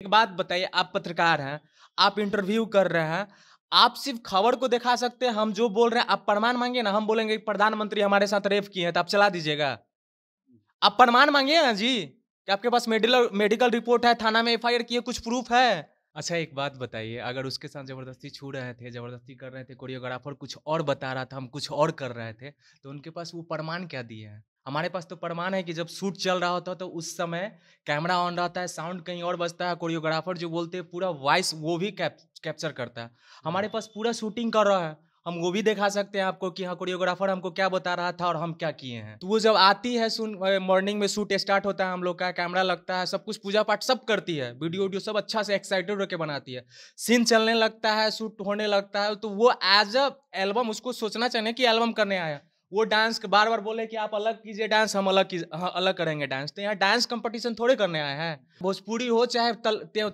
एक बात बताइए, आप पत्रकार हैं, आप इंटरव्यू कर रहे हैं, आप सिर्फ खबर को दिखा सकते हैं, हम जो बोल रहे हैं आप प्रमाण मांगिए ना, हम बोलेंगे कि प्रधानमंत्री हमारे साथ रेप किए हैं तो आप चला दीजिएगा। आप प्रमाण मांगिए ना जी, कि आपके पास मेडिकल मेडिकल रिपोर्ट है, थाना में एफआईआर किए, कुछ प्रूफ है। अच्छा एक बात बताइए, अगर उसके साथ ज़बरदस्ती छू रहे थे, ज़बरदस्ती कर रहे थे, कोरियोग्राफर कुछ और बता रहा था, हम कुछ और कर रहे थे, तो उनके पास वो प्रमाण क्या दिए हैं? हमारे पास तो प्रमाण है कि जब शूट चल रहा होता है तो उस समय कैमरा ऑन रहता है, साउंड कहीं और बजता है, कोरियोग्राफर जो बोलते हैं पूरा वॉइस वो भी कैप्चर करता है। हमारे पास पूरा शूटिंग कर रहा है, हम वो भी दिखा सकते हैं आपको कि हाँ कोरियोग्राफर हमको क्या बता रहा था और हम क्या किए हैं। तो वो जब आती है मॉर्निंग में शूट स्टार्ट होता है, हम लोग का कैमरा लगता है, सब कुछ पूजा पाठ सब करती है, वीडियो वीडियो सब अच्छा से एक्साइटेड होकर बनाती है, सीन चलने लगता है, शूट होने लगता है, तो वो एज अ एल्बम उसको सोचना चाहिए कि एल्बम करने आया। वो डांस बार बार बोले कि आप अलग कीजिए डांस, हम हाँ, अलग करेंगे डांस। तो यहाँ डांस कंपटीशन थोड़े करने आए हैं। भोजपुरी हो चाहे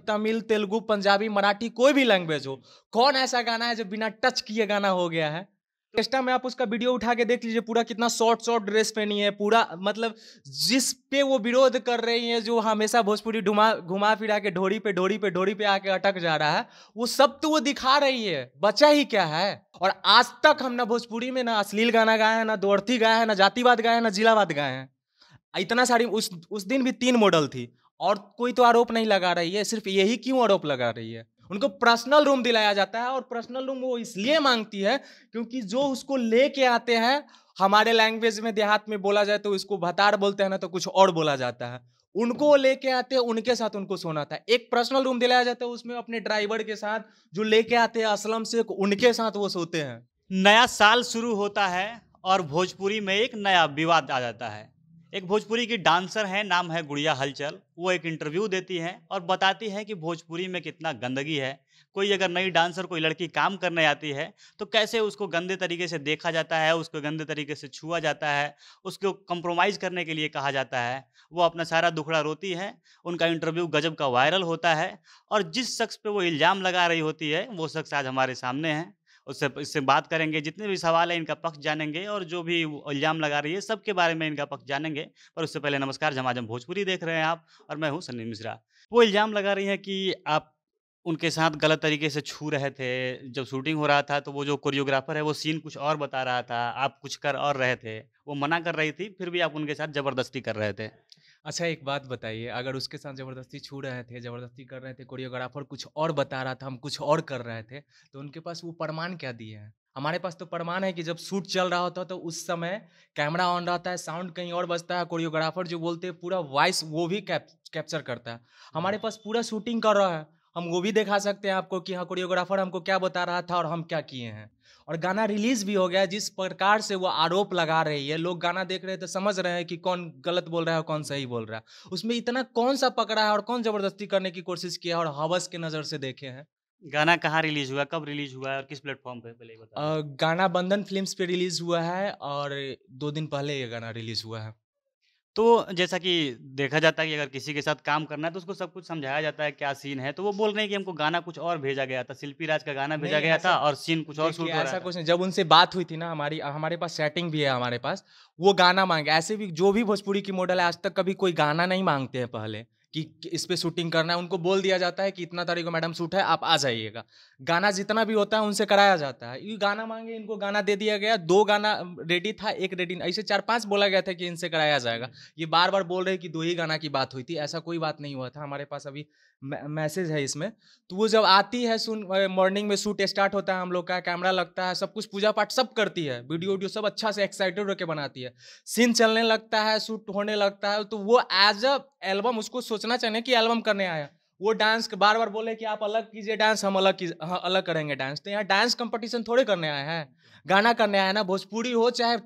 तमिल, तेलुगु, पंजाबी, मराठी, कोई भी लैंग्वेज हो, कौन ऐसा गाना है जो बिना टच किए गाना हो गया है? ऑर्केस्ट्रा में आप उसका वीडियो उठा के देख लीजिए, पूरा कितना शॉर्ट शॉर्ट ड्रेस पहनी है, पूरा मतलब जिस पे वो विरोध कर रही है, जो हमेशा भोजपुरी घुमा फिरा के ढोरी पे आके अटक जा रहा है, वो सब तो वो दिखा रही है, बचा ही क्या है? और आज तक हम ना भोजपुरी में ना अश्लील गाना गाए हैं, ना दो अर्थी गाए हैं, ना जातिवाद गाए हैं, ना जिलावाद गाए हैं। इतना सारी उस दिन भी 3 मॉडल थी और कोई तो आरोप नहीं लगा रही है। सिर्फ यही क्यों आरोप लगा रही है? उनको पर्सनल रूम दिलाया जाता है और पर्सनल रूम वो इसलिए मांगती है क्योंकि जो उसको लेके आते हैं, हमारे लैंग्वेज में देहात में बोला जाए तो उसको भतार बोलते हैं ना, तो कुछ और बोला जाता है। उनको वो लेके आते हैं, उनके साथ उनको सोना था। एक पर्सनल रूम दिलाया जाता है, उसमें अपने ड्राइवर के साथ जो लेके आते हैं असलम से, उनके साथ वो सोते हैं। नया साल शुरू होता है और भोजपुरी में एक नया विवाद आ जाता है। एक भोजपुरी की डांसर है, नाम है गुड़िया हलचल। वो एक इंटरव्यू देती है और बताती है कि भोजपुरी में कितना गंदगी है। कोई अगर नई डांसर, कोई लड़की काम करने आती है तो कैसे उसको गंदे तरीके से देखा जाता है, उसको गंदे तरीके से छुआ जाता है, उसको कंप्रोमाइज़ करने के लिए कहा जाता है। वो अपना सारा दुखड़ा रोती है। उनका इंटरव्यू गजब का वायरल होता है और जिस शख्स पे वो इल्ज़ाम लगा रही होती है, वो शख्स आज हमारे सामने है। उससे इससे बात करेंगे, जितने भी सवाल हैं इनका पक्ष जानेंगे और जो भी वो इल्ज़ाम लगा रही है सबके बारे में इनका पक्ष जानेंगे। पर उससे पहले नमस्कार, झमाझम भोजपुरी देख रहे हैं आप और मैं हूँ सन्नी मिश्रा। वो इल्ज़ाम लगा रही हैं कि आप उनके साथ गलत तरीके से छू रहे थे। जब शूटिंग हो रहा था तो वो जो कोरियोग्राफ़र है वो सीन कुछ और बता रहा था, आप कुछ कर और रहे थे। वो मना कर रही थी, फिर भी आप उनके साथ ज़बरदस्ती कर रहे थे। अच्छा एक बात बताइए, अगर उसके साथ ज़बरदस्ती छू रहे थे, ज़बरदस्ती कर रहे थे, कोरियोग्राफर कुछ और बता रहा था, हम कुछ और कर रहे थे, तो उनके पास वो प्रमाण क्या दिए हैं? हमारे पास तो प्रमाण है कि जब शूट चल रहा होता है तो उस समय कैमरा ऑन रहता है, साउंड कहीं और बजता है, कोरियोग्राफर जो बोलते हैं पूरा वॉइस वो भी कैप्चर करता है। हमारे पास पूरा शूटिंग कर रहा है, हम वो भी दिखा सकते हैं आपको कि हाँ कोरियोग्राफर हमको क्या बता रहा था और हम क्या किए हैं। और गाना रिलीज भी हो गया। जिस प्रकार से वो आरोप लगा रही है, लोग गाना देख रहे हैं तो समझ रहे हैं कि कौन गलत बोल रहा है और कौन सही बोल रहा है। उसमें इतना कौन सा पकड़ा है और कौन जबरदस्ती करने की कोशिश किया है और हवस की नज़र से देखे हैं। गाना कहाँ रिलीज़ हुआ, कब रिलीज़ हुआ है और किस प्लेटफ़ॉर्म पे? पहले ये बता दें। गाना बंधन फिल्म्स पे रिलीज हुआ है और 2 दिन पहले ये गाना रिलीज हुआ है। तो जैसा कि देखा जाता है कि अगर किसी के साथ काम करना है तो उसको सब कुछ समझाया जाता है क्या सीन है, तो वो बोल रहे हैं कि हमको गाना कुछ और भेजा गया था, शिल्पी राज का गाना भेजा नहीं गया ऐसा, था और सीन कुछ और देखिए शूट हो रहा ऐसा था। कुछ नहीं। जब उनसे बात हुई थी ना, हमारी हमारे पास सेटिंग भी है हमारे पास, वो गाना मांगे। ऐसे भी जो भी भोजपुरी की मॉडल है आज तक कभी कोई गाना नहीं मांगते हैं पहले कि इस पे शूटिंग करना है। उनको बोल दिया जाता है कि इतना तारीख को मैडम शूट है, आप आ जाइएगा। गाना जितना भी होता है उनसे कराया जाता है। ये गाना मांगे, इनको गाना दे दिया गया। 2 गाना रेडी था, 1 रेडी, ऐसे 4-5 बोला गया था कि इनसे कराया जाएगा। ये बार बार बोल रहे हैं कि 2 ही गाना की बात हुई थी, ऐसा कोई बात नहीं हुआ था। हमारे पास अभी मैसेज है इसमें। तो वो जब आती है मॉर्निंग में शूट स्टार्ट होता है, हम लोग का कैमरा लगता है, सब कुछ पूजा पाठ सब करती है, वीडियो वीडियो सब अच्छा से एक्साइटेड होकर बनाती है, सीन चलने लगता है, शूट होने लगता है, तो वो एज अ एल्बम उसको सोचना चाहिए कि एल्बम करने आया। वो डांस बार बार बोले कि आप अलग कीजिए डांस, हम हाँ, अलग करेंगे डांस। तो यहाँ डांस कंपटीशन थोड़े करने आए हैं, गाना करने आए हैं ना। भोजपुरी हो चाहे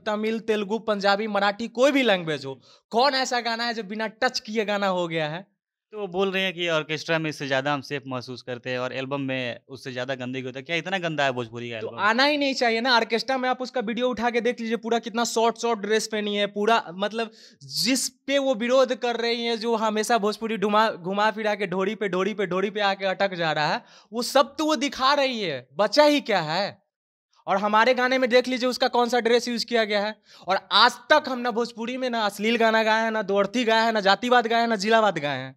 तमिल, तेलुगु, पंजाबी, मराठी, कोई भी लैंग्वेज हो, कौन ऐसा गाना है जो बिना टच किए गाना हो गया है? तो वो बोल रहे हैं कि ऑर्केस्ट्रा में इससे ज़्यादा हम सेफ महसूस करते हैं और एल्बम में उससे ज़्यादा गंदगी होता है। क्या इतना गंदा है भोजपुरी का तो एल्बम? आना ही नहीं चाहिए ना। ऑर्केस्ट्रा में आप उसका वीडियो उठा के देख लीजिए, पूरा कितना शॉर्ट शॉर्ट ड्रेस पहनी है, पूरा मतलब जिस पे वो विरोध कर रही है, जो हमेशा भोजपुरी घुमा फिरा के ढोरी पे आके अटक जा रहा है, वो सब तो वो दिखा रही है, बचा ही क्या है? और हमारे गाने में देख लीजिए उसका कौन सा ड्रेस यूज किया गया है। और आज तक हम ना भोजपुरी में ना अश्लील गाना गाए हैं, ना दो अर्थी गाए हैं, ना जातिवाद गाए हैं, ना जिलावाद गाए हैं।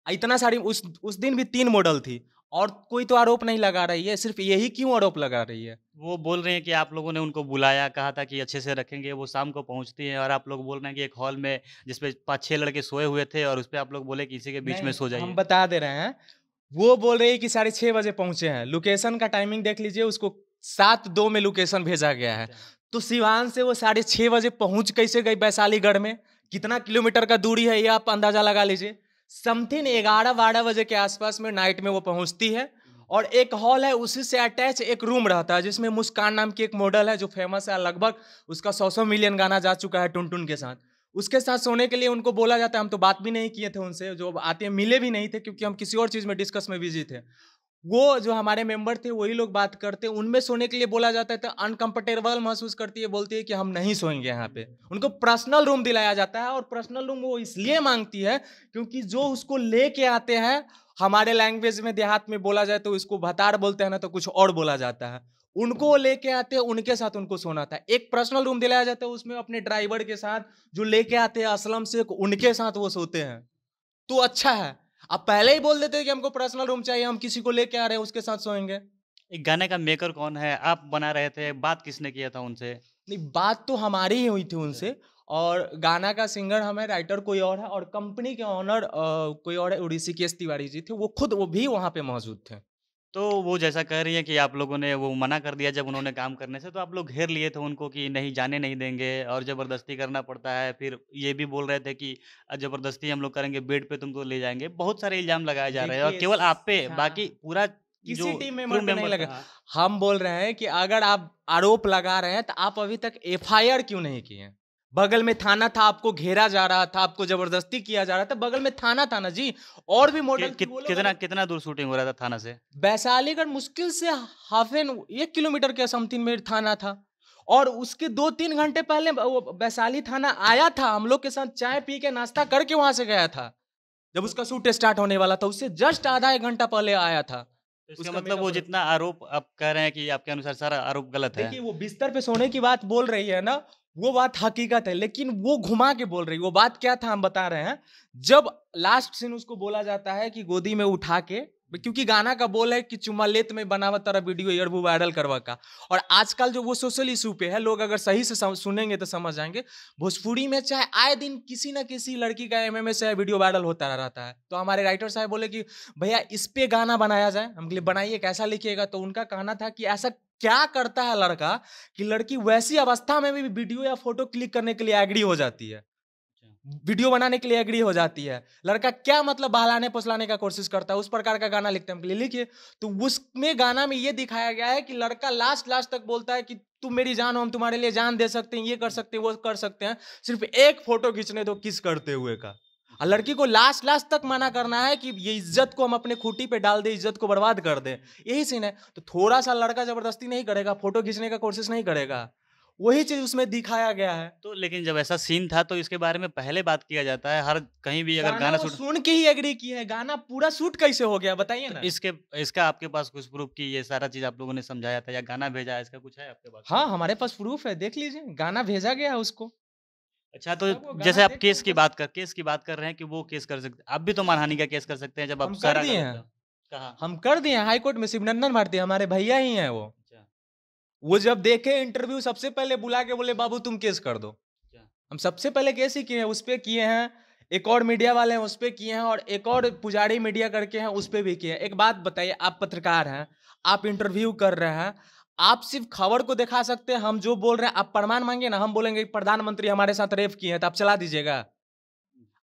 इतना सारी उस दिन भी 3 मॉडल थी और कोई तो आरोप नहीं लगा रही है, सिर्फ यही क्यों आरोप लगा रही है? वो बोल रहे हैं कि आप लोगों ने उनको बुलाया, कहा था कि अच्छे से रखेंगे, वो शाम को पहुँचती हैं और आप लोग बोल रहे हैं कि एक हॉल में जिसपे 5-6 लड़के सोए हुए थे और उसपे आप लोग बोले कि इसी के बीच में नहीं, सो हम जाइए। बता दे रहे हैं। वो बोल रही है कि 6:30 बजे पहुँचे हैं। लोकेशन का टाइमिंग देख लीजिए, उसको 7:02 में लोकेशन भेजा गया है। अच्छा। तो सिवान से वो 6:30 बजे पहुँच कैसे गई वैशालीगढ़ में? कितना किलोमीटर का दूरी है, ये आप अंदाज़ा लगा लीजिए। समथिंग 11-12 बजे के आसपास में नाइट में वो पहुँचती है और एक हॉल है, उसी से अटैच एक रूम रहता है जिसमें मुस्कान नाम की एक मॉडल है जो फेमस है, लगभग उसका 100 मिलियन गाना जा चुका है टुन टुन के साथ। उसके साथ सोने के लिए उनको बोला जाता है। हम तो बात भी नहीं किए थे उनसे, जो आते हैं मिले भी नहीं थे क्योंकि हम किसी और चीज़ में डिस्कस में बिजी थे। वो जो हमारे मेंबर थे वही लोग बात करते, उनमें सोने के लिए बोला जाता है तो अनकंफर्टेबल महसूस करती है, बोलती है कि हम नहीं सोएंगे यहाँ पे। उनको पर्सनल रूम दिलाया जाता है और पर्सनल रूम वो इसलिए मांगती है क्योंकि जो उसको लेके आते हैं, हमारे लैंग्वेज में देहात में बोला जाए तो इसको भतार बोलते हैं ना, तो कुछ और बोला जाता है। उनको वो लेके आते हैं, उनके साथ उनको सोना था। एक पर्सनल रूम दिलाया जाता है, उसमें अपने ड्राइवर के साथ जो लेके आते हैं असलम शेख, उनके साथ वो सोते हैं। तो अच्छा है, आप पहले ही बोल देते कि हमको पर्सनल रूम चाहिए, हम किसी को लेके आ रहे हैं उसके साथ सोएंगे। एक गाने का मेकर कौन है? आप बना रहे थे, बात किसने किया था उनसे? नहीं, बात तो हमारी ही हुई थी अच्छा। उनसे और गाना का सिंगर हम है, राइटर कोई और है और कंपनी के ऑनर कोई और है, ऋषिकेश तिवारी जी थे, वो भी वहाँ पे मौजूद थे। तो वो जैसा कह रही हैं कि आप लोगों ने वो मना कर दिया जब उन्होंने काम करने से, तो आप लोग घेर लिए थे उनको कि नहीं जाने नहीं देंगे और ज़बरदस्ती करना पड़ता है। फिर ये भी बोल रहे थे कि ज़बरदस्ती हम लोग करेंगे, बेड पे तुमको ले जाएँगे। बहुत सारे इल्ज़ाम लगाए जा रहे हैं और देखिए केवल आप पे, हाँ, बाकी पूरा किसी जो टीम मेंबर क्रू पे नहीं मेंबर था। लगा। हाँ। हम बोल रहे हैं कि अगर आप आरोप लगा रहे हैं तो आप अभी तक एफआईआर क्यों नहीं किए हैं? बगल में थाना था, आपको घेरा जा रहा था, आपको जबरदस्ती किया जा रहा था, बगल में थाना था ना जी। और भी कि मॉडल थी, कित वो लोग कितना अगर कितना दूर शूटिंग हो रहा था थाना से? वैशालीगढ़ मुश्किल से 1 किलोमीटर के समथिंग में थाना था और उसके 2-3 घंटे पहले वो वैशाली थाना आया था, हम लोग के साथ चाय पी के नाश्ता करके वहां से गया था। जब उसका शूट स्टार्ट होने वाला था, उससे जस्ट आधा 1 घंटा पहले आया था। तो इसका उसका मतलब वो मेकअप और जितना आरोप आप कह रहे हैं कि आपके अनुसार सारा आरोप गलत है। देखिए, वो बिस्तर पे सोने की बात बोल रही है ना, वो बात हकीकत है, लेकिन वो घुमा के बोल रही है। वो बात क्या था हम बता रहे हैं। जब लास्ट सीन उसको बोला जाता है कि गोदी में उठा के, क्योंकि गाना का बोल है कि चुम्मा लेत में बनावा तारा वीडियो एयरबू वायरल करवा का। और आजकल जो वो सोशल इशू पे है, लोग अगर सही से सुनेंगे तो समझ जाएंगे। भोजपुरी में चाहे आए दिन किसी ना किसी लड़की का एमएमएस से वीडियो वायरल होता रहता है। तो हमारे राइटर साहब बोले कि भैया इस पे गाना बनाया जाए। हम बोले बनाइए, कैसा लिखिएगा? तो उनका कहना था कि ऐसा क्या करता है लड़का कि लड़की वैसी अवस्था में भी वीडियो या फोटो क्लिक करने के लिए एग्री हो जाती है, अच्छा। वीडियो बनाने के लिए एग्री हो जाती है। लड़का क्या मतलब बहलाने फुसलाने का कोशिश करता है, उस प्रकार का गाना लिखते हैं। हम बोले लिखिए। तो उसमें गाना में ये दिखाया गया है कि लड़का लास्ट लास्ट तक बोलता है कि तुम मेरी जान हो, हम तुम्हारे लिए जान दे सकते हैं, ये कर सकते हैं, वो कर सकते हैं, सिर्फ एक फोटो खींचने दो किस करते हुए का। और जी। लड़की को लास्ट लास्ट तक मना करना है कि ये इज्जत को हम अपने खूंटी पे डाल दे, इज्जत को बर्बाद कर दे। यही सीन है। तो थोड़ा सा लड़का जबरदस्ती नहीं करेगा, फोटो खींचने का कोशिश नहीं करेगा। वही चीज उसमें दिखाया गया है। तो लेकिन जब ऐसा सीन था तो इसके बारे में पहले बात किया जाता है, हर कहीं भी अगर गाना गाना वो शूट। सुन के ही एग्री की है। गाना पूरा शूट कैसे हो गया बताइए तो ना। इसके इसका आपके पास कुछ प्रूफ़ कि ये सारा चीज़ आप लोगों ने समझाया था या गाना भेजा है, इसका कुछ है आपके पास हाँ, प्रूफ़? हमारे पास प्रूफ है, देख लीजिए, गाना भेजा गया है उसको। अच्छा, तो सब वो गाना जैसे आप देख के हमको केस की बात कर रहे हैं कि वो केस कर सकते, आप भी तो मानहानि का केस कर सकते हैं जब आप हम कर सारा दिए गलत हैं। है। कहाँ? हम कर दिए हैं हाई कोर्ट में। शिवनंदन भारती हमारे भैया ही हैं वो। अच्छा, वो जब देखे इंटरव्यू, सबसे पहले बुला के बोले बाबू तुम केस कर दो। अच्छा। हम सबसे पहले केस ही किए हैं, उस पे किए हैं। एक और मीडिया वाले हैं, उस पे किए हैं, और एक और पुजारी मीडिया करके हैं, उस पे भी किए हैं। एक बात बताइए, आप पत्रकार हैं, आप इंटरव्यू कर रहे हैं, आप सिर्फ खबर को दिखा सकते हैं। हम जो बोल रहे हैं आप प्रमाण मांगिए ना। हम बोलेंगे कि प्रधानमंत्री हमारे साथ रेप किए हैं, तो आप चला दीजिएगा?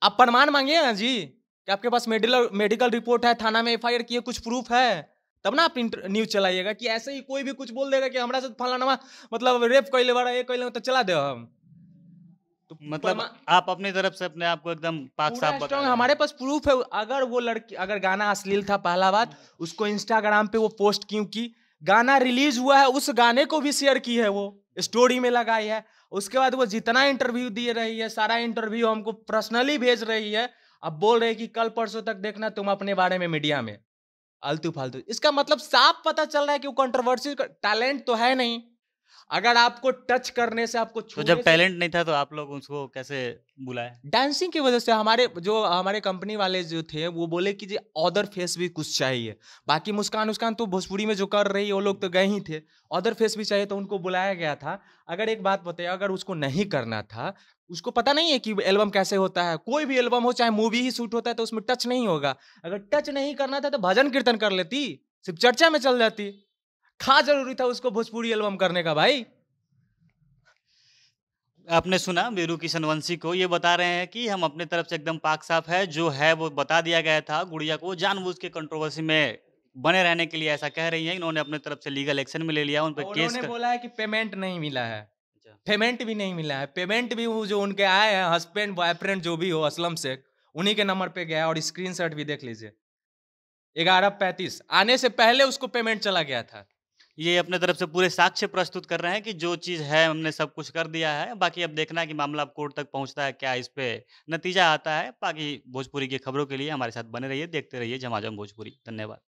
आप प्रमाण मांगिए ना जी, कि आपके पास मेडिकल मेडिकल रिपोर्ट है, थाना में एफआईआर किए, कुछ प्रूफ है, तब ना आप न्यूज चलाइएगा। कि ऐसे ही कोई भी कुछ बोल देगा कि हमारा साथ फलाना मतलब रेप कैले बड़ा, ये कैले, तो चला दे हम। तो मतलब आप अपनी तरफ से अपने आप को एकदम पूरा पाक-साफ बता स्ट्रांग रहे हमारे हैं। पास प्रूफ है। अगर वो लड़की, अगर गाना अश्लील था, पहला बात, उसको इंस्टाग्राम पे वो पोस्ट क्यों की? गाना रिलीज हुआ है, उस गाने को भी शेयर की है, वो स्टोरी में लगाई है। उसके बाद वो जितना इंटरव्यू दे रही है, सारा इंटरव्यू हमको पर्सनली भेज रही है। अब बोल रही है कि कल परसों तक देखना तुम अपने बारे में मीडिया में आलतू फालतू। इसका मतलब साफ पता चल रहा है कि वो कंट्रोवर्सी का टैलेंट तो है नहीं। अगर आपको टच करने से, आपको तो जब छूने से, टैलेंट नहीं था तो आप लोग उसको कैसे बुलाए? डांसिंग की वजह से हमारे कंपनी वाले जो थे वो बोले कि जी अदर फेस भी कुछ चाहिए। बाकी मुस्कान उसकान तो भोजपुरी में जो कर रही है वो लोग तो गए ही थे। अदर फेस भी चाहिए तो उनको बुलाया गया था। अगर एक बात बताइए, अगर उसको नहीं करना था, उसको पता नहीं है कि एल्बम कैसे होता है? कोई भी एल्बम हो, चाहे मूवी ही शूट होता है तो उसमें टच नहीं होगा। अगर टच नहीं करना था तो भजन कीर्तन कर लेती, सिर्फ चर्चा में चल जाती। क्या जरूरी था उसको भोजपुरी एल्बम करने का भाई? आपने सुना वीरू किशनवंशी को ये बता रहे हैं कि हम अपनी तरफ से एकदम पाक साफ है, जो है वो बता दिया गया था। गुड़िया को जानबूझ के कंट्रोवर्सी में बने रहने के लिए ऐसा कह रही हैं। इन्होंने अपने तरफ से लीगल एक्शन में ले लिया, उन पे और केस उन्होंने कर। बोला है कि पेमेंट नहीं मिला है। अच्छा। पेमेंट भी नहीं मिला है। पेमेंट भी वो जो उनके आए हैं हस्बैंड बॉयफ्रेंड जो भी हो, असलम शेख, उन्हीं के नंबर पे गया है। और स्क्रीनशॉट भी देख लीजिए, 11:35 आने से पहले उसको पेमेंट चला गया था। ये अपने तरफ से पूरे साक्ष्य प्रस्तुत कर रहे हैं कि जो चीज़ है हमने सब कुछ कर दिया है। बाकी अब देखना है कि मामला अब कोर्ट तक पहुँचता है, क्या इस पे नतीजा आता है। बाकी भोजपुरी की खबरों के लिए हमारे साथ बने रहिए, देखते रहिए झमाझम भोजपुरी। धन्यवाद।